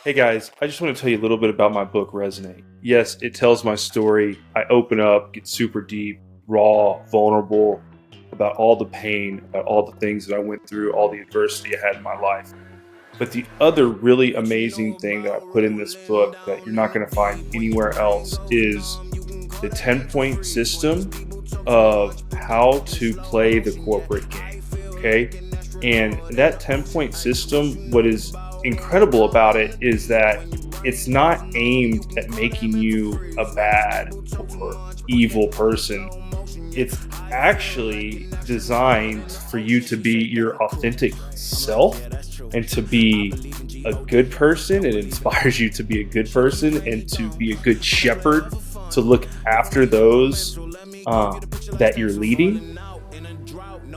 Hey guys, I just want to tell you a little bit about my book, Resonate. Yes, it tells my story. I open up, get super deep, raw, vulnerable about all the pain, about all the things that I went through, all the adversity I had in my life. But the other really amazing thing that I put in this book that you're not going to find anywhere else is the 10-point system of how to play the corporate game. Okay. And that 10-point system, what is incredible about it is that it's not aimed at making you a bad or evil person. It's actually designed for you to be your authentic self and to be a good person. It inspires you to be a good person and to be a good shepherd, to look after those that you're leading,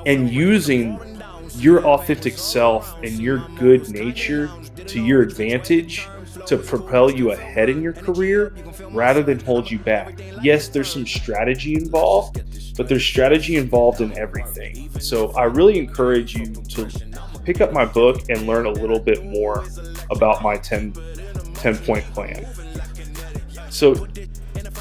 and using your authentic self and your good nature to your advantage to propel you ahead in your career rather than hold you back. Yes, there's some strategy involved, but there's strategy involved in everything. So I really encourage you to pick up my book and learn a little bit more about my 10-point plan. So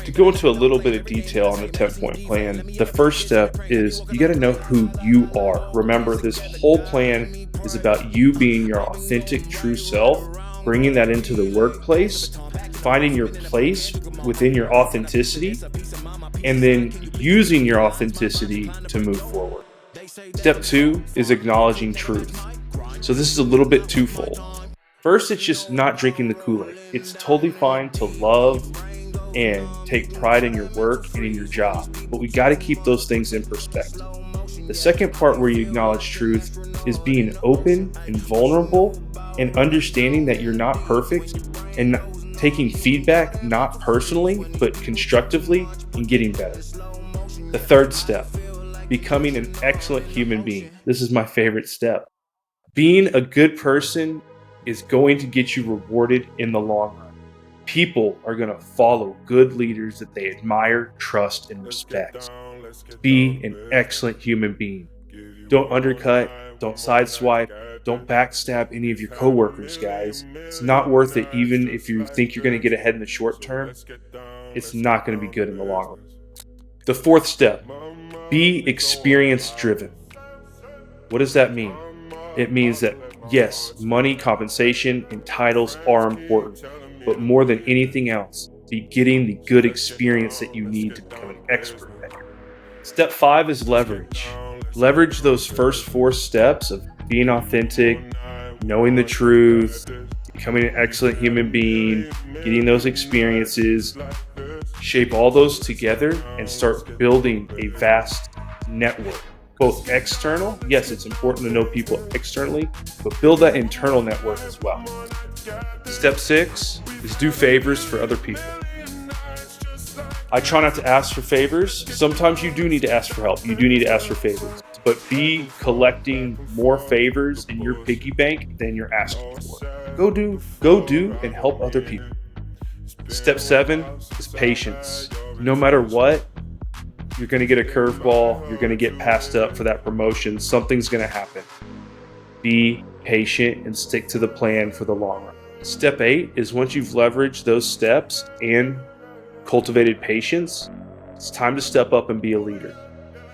to go into a little bit of detail on the 10-point plan, the first step is you got to know who you are. Remember, this whole plan is about you being your authentic, true self, bringing that into the workplace, finding your place within your authenticity, and then using your authenticity to move forward. Step 2 is acknowledging truth. So this is a little bit twofold. First, it's just not drinking the Kool-Aid. It's totally fine to love and take pride in your work and in your job, but we got to keep those things in perspective. The second part where you acknowledge truth is being open and vulnerable and understanding that you're not perfect and taking feedback not personally but constructively and getting better. The third step, becoming an excellent human being. This is my favorite step. Being a good person is going to get you rewarded in the long run. People are going to follow good leaders that they admire, trust, and respect. Be an excellent human being. Don't undercut, don't sideswipe, don't backstab any of your coworkers, guys. It's not worth it. Even if you think you're going to get ahead in the short term, it's not going to be good in the long run. The fourth step, be experience driven. What does that mean? It means that yes, money, compensation, and titles are important, but more than anything else, be getting the good experience that you need to become an expert at it. Step 5 is leverage. Leverage those first 4 steps of being authentic, knowing the truth, becoming an excellent human being, getting those experiences. Shape all those together and start building a vast network. Both external, yes, it's important to know people externally, but build that internal network as well. Step 6 is do favors for other people. I try not to ask for favors. Sometimes you do need to ask for help. You do need to ask for favors. But be collecting more favors in your piggy bank than you're asking for. Go do, and help other people. Step 7 is patience. No matter what, you're going to get a curveball. You're going to get passed up for that promotion. Something's going to happen. Be patient and stick to the plan for the long run. Step 8 is once you've leveraged those steps and cultivated patience, it's time to step up and be a leader.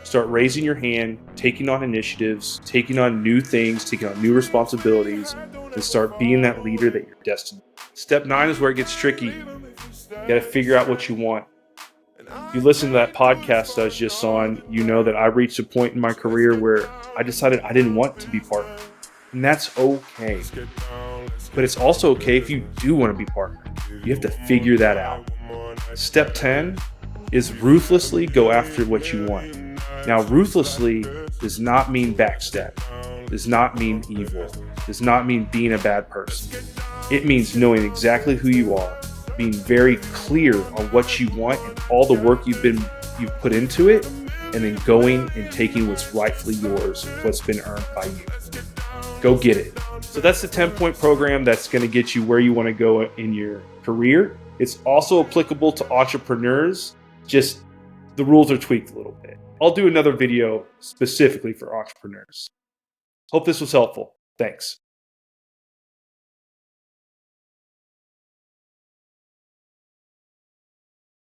Start raising your hand, taking on initiatives, taking on new things, taking on new responsibilities, and start being that leader that you're destined. Step 9 is where it gets tricky. You got to figure out what you want. If you listen to that podcast I was just on, you know that I reached a point in my career where I decided I didn't want to be partner. And that's okay. But it's also okay if you do want to be partner. You have to figure that out. Step 10 is ruthlessly go after what you want. Now, ruthlessly does not mean backstab, does not mean evil, does not mean being a bad person. It means knowing exactly who you are, being very clear on what you want and all the work you've put into it, and then going and taking what's rightfully yours, what's been earned by you. Go get it. So that's the 10-point program that's going to get you where you want to go in your career. It's also applicable to entrepreneurs, just the rules are tweaked a little bit. I'll do another video specifically for entrepreneurs. Hope this was helpful. Thanks.